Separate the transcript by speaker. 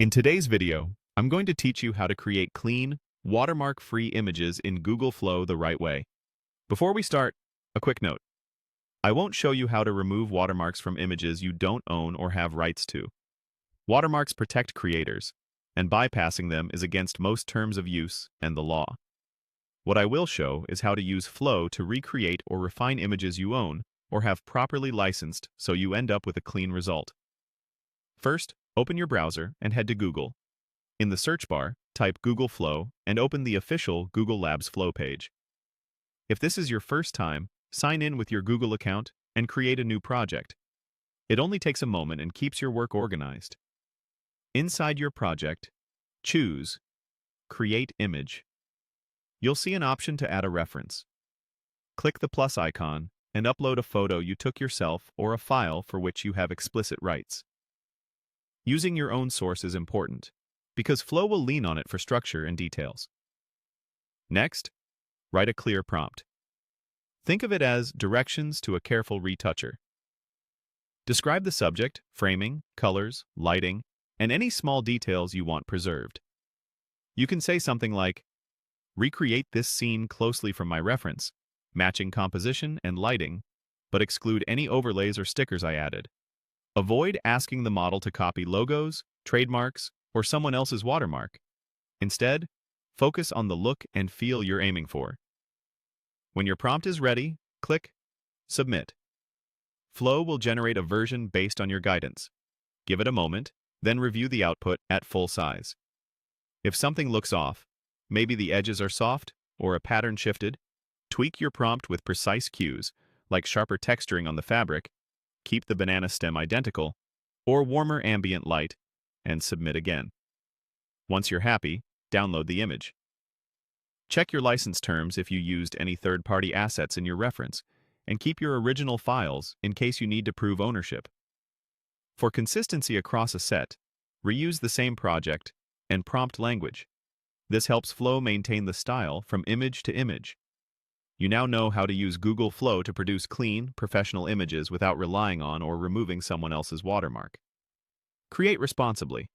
Speaker 1: In today's video, I'm going to teach you how to create clean, watermark-free images in Google Flow the right way. Before we start, a quick note. I won't show you how to remove watermarks from images you don't own or have rights to. Watermarks protect creators, and bypassing them is against most terms of use and the law. What I will show is how to use Flow to recreate or refine images you own or have properly licensed so you end up with a clean result. First, open your browser and head to Google. In the search bar, type Google Flow and open the official Google Labs Flow page. If this is your first time, sign in with your Google account and create a new project. It only takes a moment and keeps your work organized. Inside your project, choose Create Image. You'll see an option to add a reference. Click the plus icon and upload a photo you took yourself or a file for which you have explicit rights. Using your own source is important, because Flow will lean on it for structure and details. Next, write a clear prompt. Think of it as directions to a careful retoucher. Describe the subject, framing, colors, lighting, and any small details you want preserved. You can say something like, recreate this scene closely from my reference, matching composition and lighting, but exclude any overlays or stickers I added. Avoid asking the model to copy logos, trademarks, or someone else's watermark. Instead, focus on the look and feel you're aiming for. When your prompt is ready, click Submit. Flow will generate a version based on your guidance. Give it a moment, then review the output at full size. If something looks off, maybe the edges are soft or a pattern shifted, tweak your prompt with precise cues, like sharper texturing on the fabric, keep the banana stem identical, or warmer ambient light, and submit again. Once you're happy, download the image. Check your license terms if you used any third-party assets in your reference, and keep your original files in case you need to prove ownership. For consistency across a set, reuse the same project and prompt language. This helps Flow maintain the style from image to image. You now know how to use Google Flow to produce clean, professional images without relying on or removing someone else's watermark. Create responsibly.